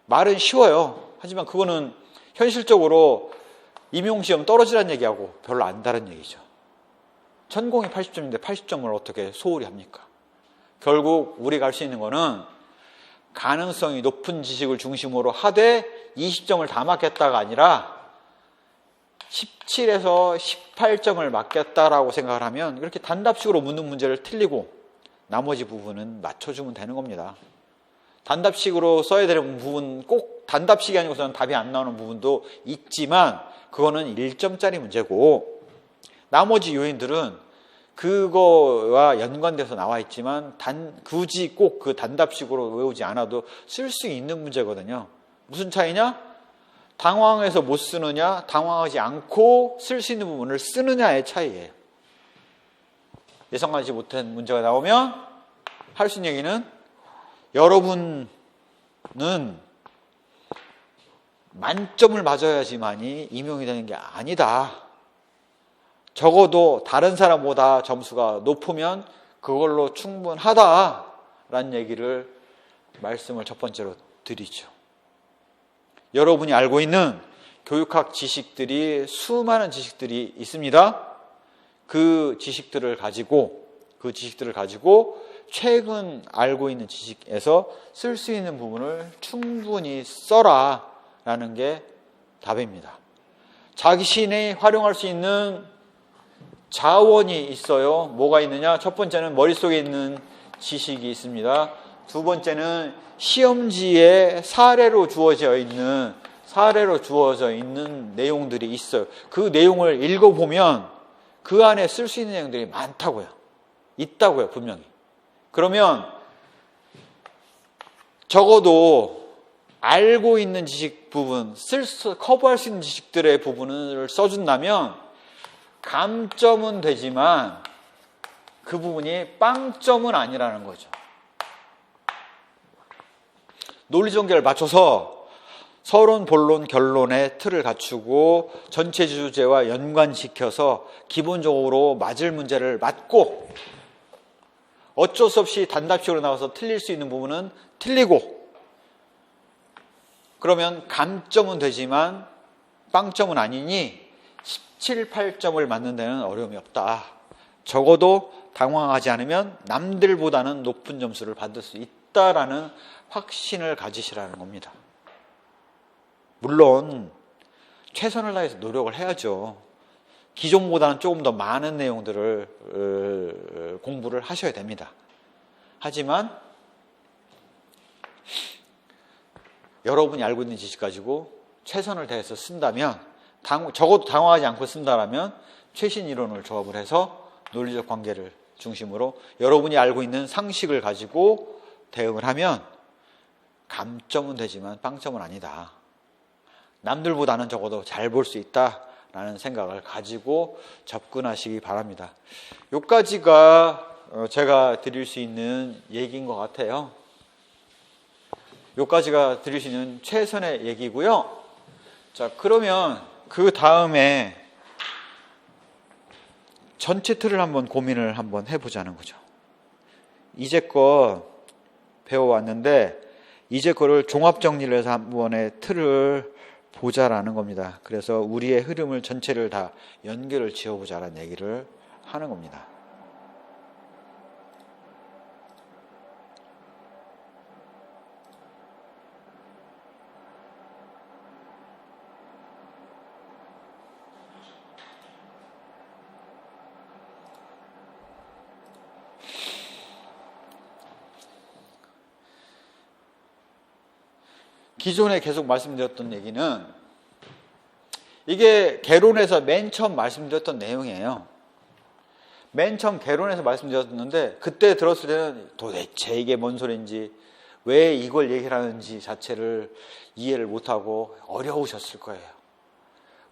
말은 쉬워요. 하지만 그거는 현실적으로 임용시험 떨어지라는 얘기하고 별로 안 다른 얘기죠. 전공이 80점인데 80점을 어떻게 소홀히 합니까? 결국 우리가 할 수 있는 거는 가능성이 높은 지식을 중심으로 하되 20점을 다 맞겠다가 아니라 17에서 18점을 맞겠다라고 생각을 하면 이렇게 단답식으로 묻는 문제를 틀리고 나머지 부분은 맞춰주면 되는 겁니다. 단답식으로 써야 되는 부분 꼭 단답식이 아니고서는 답이 안 나오는 부분도 있지만 그거는 1점짜리 문제고 나머지 요인들은 그거와 연관돼서 나와 있지만 굳이 꼭 그 단답식으로 외우지 않아도 쓸 수 있는 문제거든요. 무슨 차이냐? 당황해서 못 쓰느냐, 당황하지 않고 쓸 수 있는 부분을 쓰느냐의 차이예요. 예상하지 못한 문제가 나오면 할 수 있는 얘기는 여러분은 만점을 맞아야지만이 임용이 되는 게 아니다. 적어도 다른 사람보다 점수가 높으면 그걸로 충분하다라는 얘기를 말씀을 첫 번째로 드리죠. 여러분이 알고 있는 교육학 지식들이 수많은 지식들이 있습니다. 그 지식들을 가지고 최근 알고 있는 지식에서 쓸 수 있는 부분을 충분히 써라라는 게 답입니다. 자신이 활용할 수 있는 자원이 있어요. 뭐가 있느냐? 첫 번째는 머릿속에 있는 지식이 있습니다. 두 번째는 시험지에 사례로 주어져 있는 내용들이 있어요. 그 내용을 읽어보면 그 안에 쓸 수 있는 내용들이 많다고요. 있다고요, 분명히. 그러면 적어도 알고 있는 지식 부분, 커버할 수 있는 지식들의 부분을 써준다면 감점은 되지만 그 부분이 빵점은 아니라는 거죠. 논리전개를 맞춰서 서론, 본론, 결론의 틀을 갖추고 전체 주제와 연관시켜서 기본적으로 맞을 문제를 맞고 어쩔 수 없이 단답식으로 나와서 틀릴 수 있는 부분은 틀리고 그러면 감점은 되지만 빵점은 아니니 17, 8점을 맞는 데는 어려움이 없다. 적어도 당황하지 않으면 남들보다는 높은 점수를 받을 수 있다라는 확신을 가지시라는 겁니다. 물론 최선을 다해서 노력을 해야죠. 기존보다는 조금 더 많은 내용들을 공부를 하셔야 됩니다. 하지만 여러분이 알고 있는 지식 가지고 최선을 다해서 쓴다면 적어도 당황하지 않고 쓴다라면 최신 이론을 조합을 해서 논리적 관계를 중심으로 여러분이 알고 있는 상식을 가지고 대응을 하면 감점은 되지만 빵점은 아니다. 남들보다는 적어도 잘 볼 수 있다라는 생각을 가지고 접근하시기 바랍니다. 여기까지가 제가 드릴 수 있는 얘기인 것 같아요. 여기까지가 드릴 수 있는 최선의 얘기고요. 자, 그러면 그 다음에 전체 틀을 한번 고민을 한번 해보자는 거죠. 이제껏 배워왔는데 이제 거를 종합 정리를 해서 한 번의 틀을 보자라는 겁니다. 그래서 우리의 흐름을 전체를 다 연결을 지어보자라는 얘기를 하는 겁니다. 기존에 계속 말씀드렸던 얘기는 이게 개론에서 맨 처음 말씀드렸던 내용이에요. 맨 처음 개론에서 말씀드렸는데 그때 들었을 때는 도대체 이게 뭔 소리인지 왜 이걸 얘기를 하는지 자체를 이해를 못하고 어려우셨을 거예요.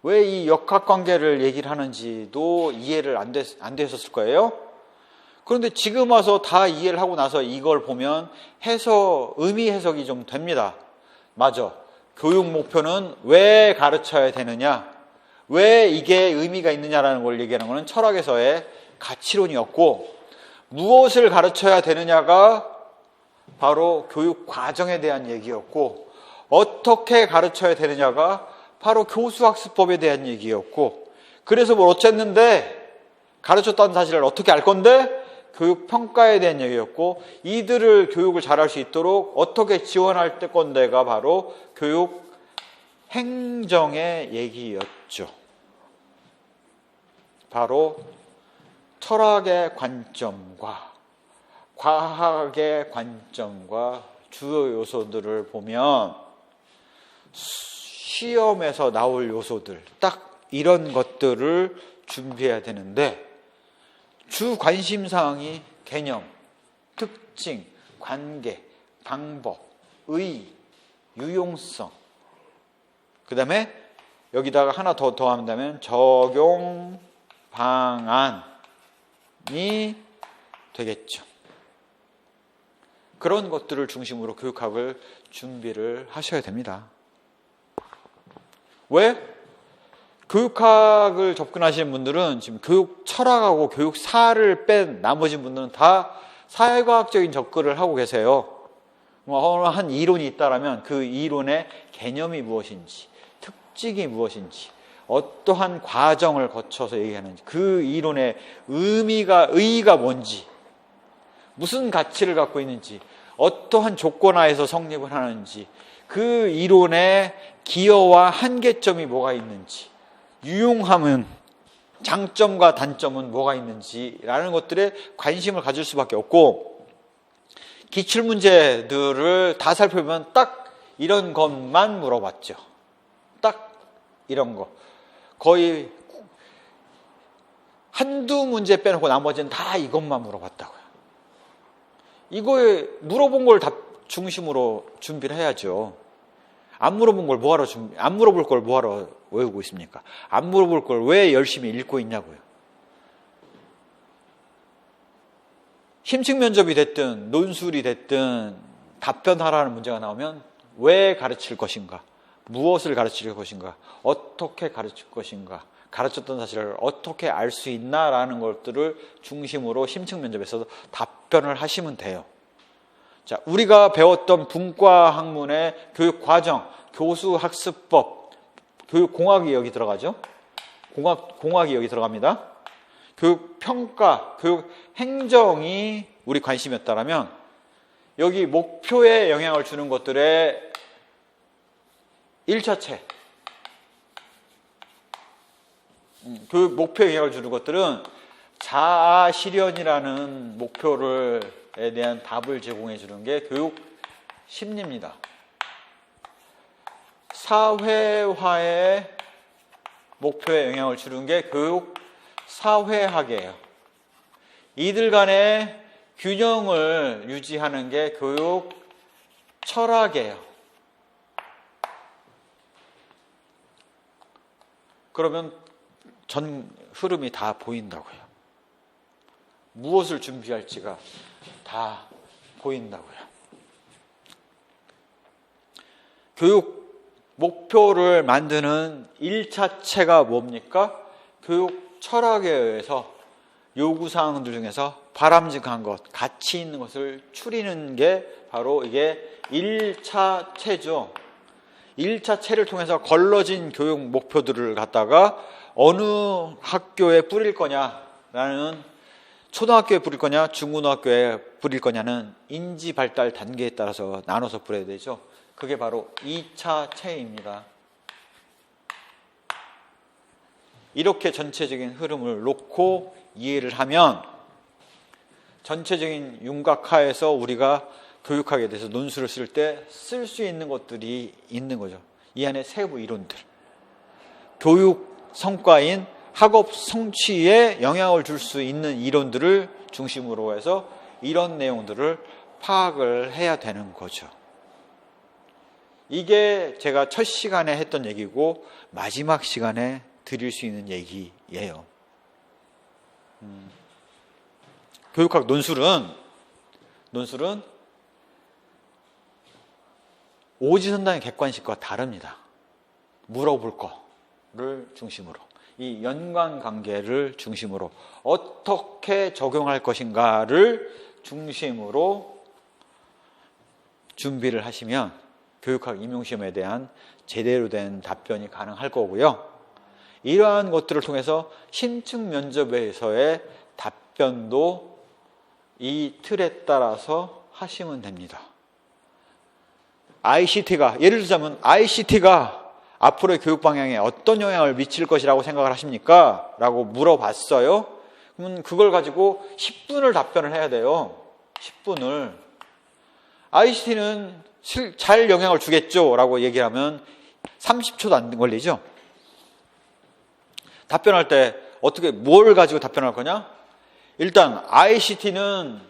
왜 이 역학관계를 얘기를 하는지도 이해를 안 되셨을 거예요. 그런데 지금 와서 다 이해를 하고 나서 이걸 보면 의미 해석이 좀 됩니다. 맞아. 교육 목표는 왜 가르쳐야 되느냐? 왜 이게 의미가 있느냐라는 걸 얘기하는 것은 철학에서의 가치론이었고, 무엇을 가르쳐야 되느냐가 바로 교육 과정에 대한 얘기였고, 어떻게 가르쳐야 되느냐가 바로 교수학습법에 대한 얘기였고, 그래서 뭘 어쨌는데 가르쳤다는 사실을 어떻게 알 건데 교육 평가에 대한 얘기였고, 이들을 교육을 잘할 수 있도록 어떻게 지원할 건데가 바로 교육 행정의 얘기였죠. 바로 철학의 관점과 과학의 관점과 주요 요소들을 보면 시험에서 나올 요소들, 딱 이런 것들을 준비해야 되는데, 주 관심사항이 개념, 특징, 관계, 방법, 의, 유용성, 그 다음에 여기다가 하나 더 더한다면 적용 방안이 되겠죠. 그런 것들을 중심으로 교육학을 준비를 하셔야 됩니다. 왜? 교육학을 접근하시는 분들은 지금 교육 철학하고 교육사를 뺀 나머지 분들은 다 사회과학적인 접근을 하고 계세요. 한 이론이 있다면 그 이론의 개념이 무엇인지, 특징이 무엇인지, 어떠한 과정을 거쳐서 얘기하는지, 그 이론의 의의가 뭔지, 무슨 가치를 갖고 있는지, 어떠한 조건하에서 성립을 하는지, 그 이론의 기여와 한계점이 뭐가 있는지, 유용함은, 장점과 단점은 뭐가 있는지라는 것들에 관심을 가질 수밖에 없고, 기출문제들을 다 살펴보면 딱 이런 것만 물어봤죠. 딱 이런 거. 거의 한두 문제 빼놓고 나머지는 다 이것만 물어봤다고요. 이거에 물어본 걸 다 중심으로 준비를 해야죠. 안 물어본 걸 뭐하러 안 물어볼 걸 뭐하러 외우고 있습니까? 안 물어볼 걸 왜 열심히 읽고 있냐고요. 심층 면접이 됐든 논술이 됐든 답변하라는 문제가 나오면 왜 가르칠 것인가? 무엇을 가르칠 것인가? 어떻게 가르칠 것인가? 가르쳤던 사실을 어떻게 알 수 있나라는 것들을 중심으로 심층 면접에서도 답변을 하시면 돼요. 자, 우리가 배웠던 분과 학문의 교육 과정, 교수 학습법, 교육 공학이 여기 들어가죠. 공학이 여기 들어갑니다. 교육 평가, 교육 행정이 우리 관심이었다면 여기 목표에 영향을 주는 것들의 1차체, 교육 목표에 영향을 주는 것들은 자아 실현이라는 목표에 대한 답을 제공해 주는 게 교육 심리입니다. 사회화의 목표에 영향을 주는 게 교육 사회학이에요. 이들 간의 균형을 유지하는 게 교육 철학이에요. 그러면 전 흐름이 다 보인다고요. 무엇을 준비할지가 다 보인다고요. 교육 목표를 만드는 1차체가 뭡니까? 교육 철학에 의해서 요구사항들 중에서 바람직한 것, 가치 있는 것을 추리는 게 바로 이게 1차체죠. 1차체를 통해서 걸러진 교육 목표들을 갖다가 어느 학교에 뿌릴 거냐라는, 초등학교에 뿌릴 거냐, 중고등학교에 뿌릴 거냐는 인지 발달 단계에 따라서 나눠서 뿌려야 되죠. 그게 바로 2차체입니다. 이렇게 전체적인 흐름을 놓고 이해를 하면 전체적인 윤곽하에서 우리가 교육학에 대해서 논술을 쓸 때 쓸 수 있는 것들이 있는 거죠. 이 안에 세부 이론들. 교육 성과인 학업 성취에 영향을 줄 수 있는 이론들을 중심으로 해서 이런 내용들을 파악을 해야 되는 거죠. 이게 제가 첫 시간에 했던 얘기고 마지막 시간에 드릴 수 있는 얘기예요. 교육학 논술은 오지선다의 객관식과 다릅니다. 물어볼 거를 중심으로, 이 연관관계를 중심으로 어떻게 적용할 것인가를 중심으로 준비를 하시면 교육학 임용시험에 대한 제대로 된 답변이 가능할 거고요. 이러한 것들을 통해서 심층 면접에서의 답변도 이 틀에 따라서 하시면 됩니다. 예를 들자면 ICT가 앞으로의 교육 방향에 어떤 영향을 미칠 것이라고 생각을 하십니까? 라고 물어봤어요. 그러면 그걸 가지고 10분을 답변을 해야 돼요. 10분을. ICT는 잘 영향을 주겠죠? 라고 얘기를 하면 30초도 안 걸리죠? 답변할 때 어떻게, 뭘 가지고 답변할 거냐? 일단 ICT는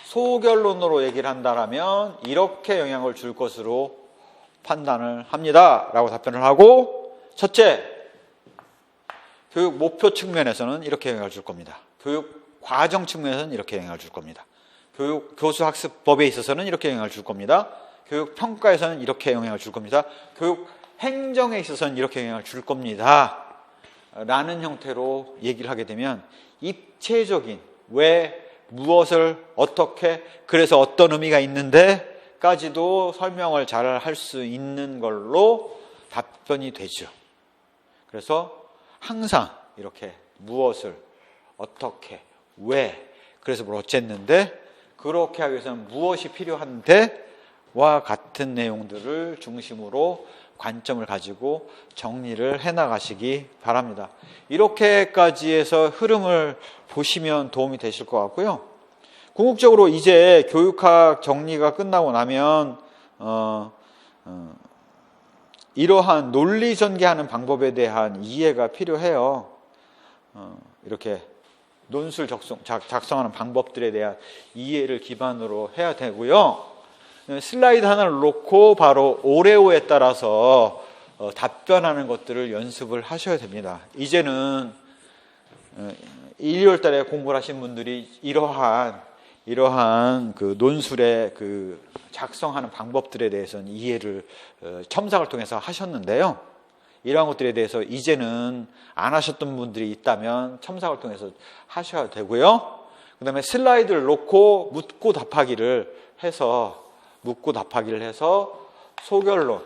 소결론으로 얘기를 한다면 이렇게 영향을 줄 것으로 판단을 합니다. 라고 답변을 하고, 첫째, 교육 목표 측면에서는 이렇게 영향을 줄 겁니다. 교육 과정 측면에서는 이렇게 영향을 줄 겁니다. 교육 교수 학습법에 있어서는 이렇게 영향을 줄 겁니다. 교육 평가에서는 이렇게 영향을 줄 겁니다. 교육 행정에 있어서는 이렇게 영향을 줄 겁니다. 라는 형태로 얘기를 하게 되면 입체적인, 왜, 무엇을, 어떻게, 그래서 어떤 의미가 있는데 까지도 설명을 잘 할 수 있는 걸로 답변이 되죠. 그래서 항상 이렇게 무엇을, 어떻게, 왜, 그래서 뭘 어쨌는데, 그렇게 하기 위해서는 무엇이 필요한데 와 같은 내용들을 중심으로 관점을 가지고 정리를 해나가시기 바랍니다. 이렇게까지 해서 흐름을 보시면 도움이 되실 것 같고요. 궁극적으로 이제 교육학 정리가 끝나고 나면 이러한 논리 전개하는 방법에 대한 이해가 필요해요. 이렇게 논술 작성하는 방법들에 대한 이해를 기반으로 해야 되고요. 슬라이드 하나를 놓고 바로 오레오에 따라서 답변하는 것들을 연습을 하셔야 됩니다. 이제는 1, 2월 달에 공부를 하신 분들이 이러한 그 논술의 그 작성하는 방법들에 대해서는 이해를 첨삭을 통해서 하셨는데요. 이러한 것들에 대해서 이제는 안 하셨던 분들이 있다면 첨삭을 통해서 하셔야 되고요. 그 다음에 슬라이드를 놓고 묻고 답하기를 해서 소결론.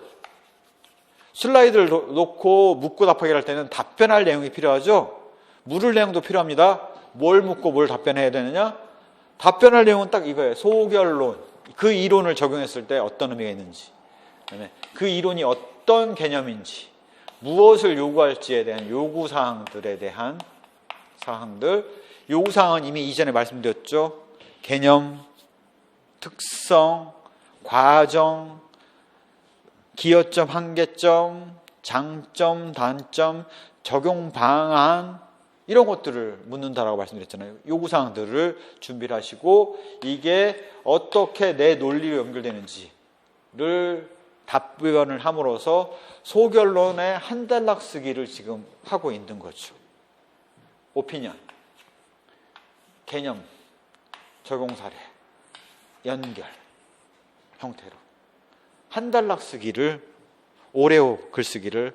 슬라이드를 놓고 묻고 답하기를 할 때는 답변할 내용이 필요하죠. 물을 내용도 필요합니다. 뭘 묻고 뭘 답변해야 되느냐? 답변할 내용은 딱 이거예요. 소결론. 그 이론을 적용했을 때 어떤 의미가 있는지, 그다음에 그 이론이 어떤 개념인지, 무엇을 요구할지에 대한 요구사항들에 대한 사항들. 요구사항은 이미 이전에 말씀드렸죠. 개념, 특성, 과정, 기여점, 한계점, 장점, 단점, 적용 방안, 이런 것들을 묻는다라고 말씀드렸잖아요. 요구사항들을 준비를 하시고 이게 어떻게 내 논리로 연결되는지를 답변을 함으로써 소결론의 한 단락 쓰기를 지금 하고 있는 거죠. 오피니언, 개념, 적용 사례, 연결 형태로 한 단락 쓰기를, 오레오 글쓰기를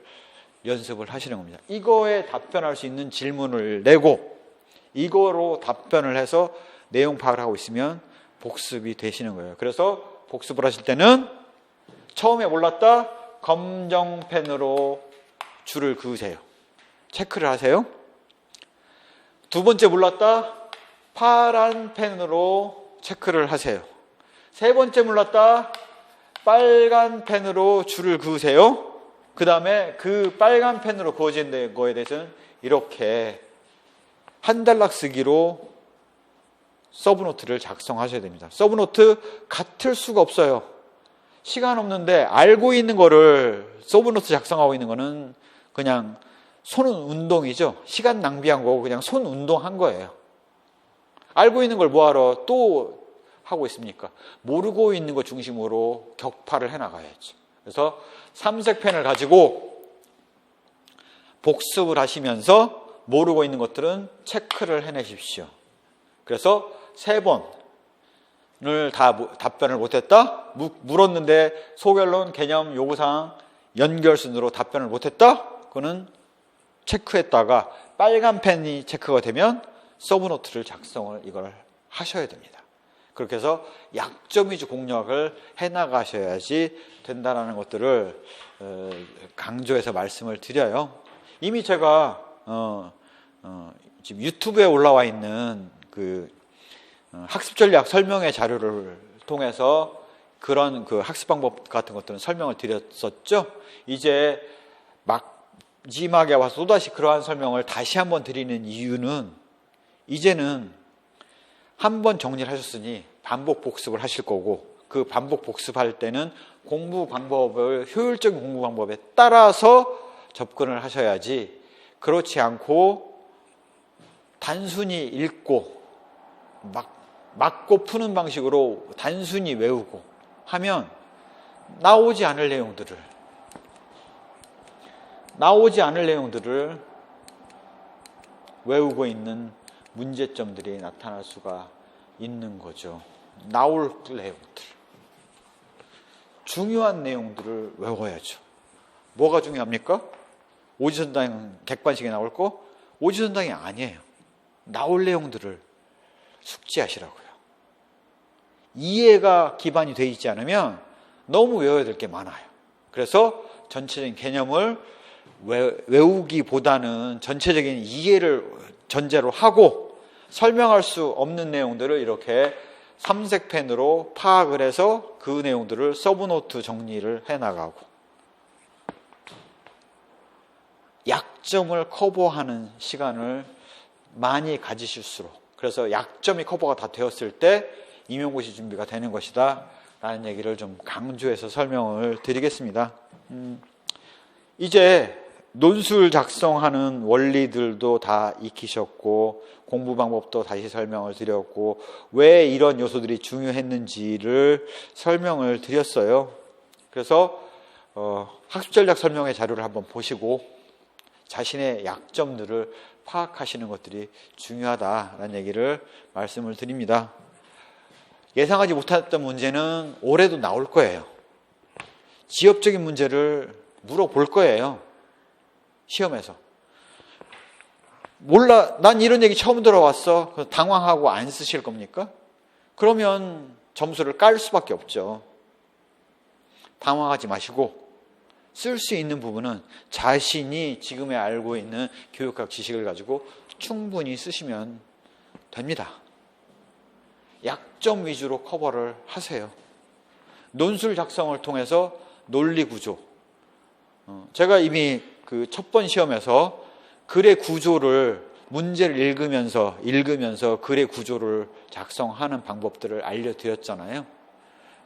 연습을 하시는 겁니다. 이거에 답변할 수 있는 질문을 내고 이거로 답변을 해서 내용 파악을 하고 있으면 복습이 되시는 거예요. 그래서 복습을 하실 때는 처음에 몰랐다, 검정펜으로 줄을 그으세요. 체크를 하세요. 두 번째 몰랐다, 파란 펜으로 체크를 하세요. 세 번째 몰랐다, 빨간 펜으로 줄을 그으세요. 그 다음에 그 빨간 펜으로 그어진 거에 대해서는 이렇게 한 단락 쓰기로 서브노트를 작성하셔야 됩니다. 서브노트 같을 수가 없어요. 시간 없는데 알고 있는 거를 서브노트 작성하고 있는 거는 그냥 손은 운동이죠. 시간 낭비한 거고 그냥 손 운동한 거예요. 알고 있는 걸 뭐하러 또 하고 있습니까? 모르고 있는 것 중심으로 격파를 해나가야죠. 그래서 삼색펜을 가지고 복습을 하시면서 모르고 있는 것들은 체크를 해내십시오. 그래서 3번을 다 답변을 못했다? 물었는데 소결론, 개념, 요구사항, 연결순으로 답변을 못했다? 그거는 체크했다가 빨간 펜이 체크가 되면 서브노트를 작성을 이걸 하셔야 됩니다. 그렇게 해서 약점 위주 공략을 해나가셔야지 된다는 것들을 강조해서 말씀을 드려요. 이미 제가 지금 유튜브에 올라와 있는 그 학습 전략 설명회 자료를 통해서 그런 그 학습 방법 같은 것들은 설명을 드렸었죠. 이제 마지막에 와서 또다시 그러한 설명을 다시 한번 드리는 이유는 이제는 한번 정리를 하셨으니 반복 복습을 하실 거고 그 반복 복습할 때는 공부 방법을 효율적인 공부 방법에 따라서 접근을 하셔야지 그렇지 않고 단순히 읽고 맞고 푸는 방식으로 단순히 외우고 하면 나오지 않을 내용들을 외우고 있는 문제점들이 나타날 수가 있는 거죠. 나올 내용들. 중요한 내용들을 외워야죠. 뭐가 중요합니까? 오지선당 객관식에 나올 거? 오지선당이 아니에요. 나올 내용들을 숙지하시라고요. 이해가 기반이 되어 있지 않으면 너무 외워야 될 게 많아요. 그래서 전체적인 개념을 외우기보다는 전체적인 이해를 전제로 하고 설명할 수 없는 내용들을 이렇게 삼색펜으로 파악을 해서 그 내용들을 서브노트 정리를 해나가고 약점을 커버하는 시간을 많이 가지실수록 그래서 약점이 커버가 다 되었을 때 임용고시 준비가 되는 것이다 라는 얘기를 좀 강조해서 설명을 드리겠습니다. 이제 논술 작성하는 원리들도 다 익히셨고 공부 방법도 다시 설명을 드렸고 왜 이런 요소들이 중요했는지를 설명을 드렸어요. 그래서 학습전략 설명회 자료를 한번 보시고 자신의 약점들을 파악하시는 것들이 중요하다라는 얘기를 말씀을 드립니다. 예상하지 못했던 문제는 올해도 나올 거예요. 지엽적인 문제를 물어볼 거예요. 시험에서. 몰라, 난 이런 얘기 처음 들어왔어. 당황하고 안 쓰실 겁니까? 그러면 점수를 깔 수밖에 없죠. 당황하지 마시고 쓸 수 있는 부분은 자신이 지금에 알고 있는 교육학 지식을 가지고 충분히 쓰시면 됩니다. 약점 위주로 커버를 하세요. 논술 작성을 통해서 논리 구조. 제가 이미 그 첫 번 시험에서 글의 구조를 문제를 읽으면서 글의 구조를 작성하는 방법들을 알려드렸잖아요.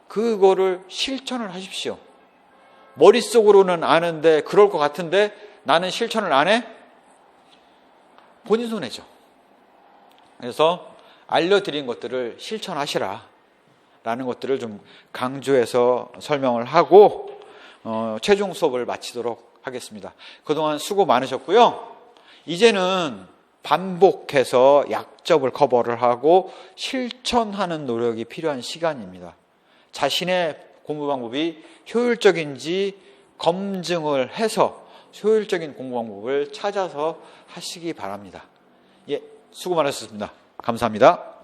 그거를 실천을 하십시오. 머릿속으로는 아는데 그럴 것 같은데 나는 실천을 안 해? 본인 손해죠. 그래서 알려드린 것들을 실천하시라 라는 것들을 좀 강조해서 설명을 하고 최종 수업을 마치도록 하겠습니다. 그동안 수고 많으셨고요. 이제는 반복해서 약점을 커버를 하고 실천하는 노력이 필요한 시간입니다. 자신의 공부 방법이 효율적인지 검증을 해서 효율적인 공부 방법을 찾아서 하시기 바랍니다. 예, 수고 많으셨습니다. 감사합니다.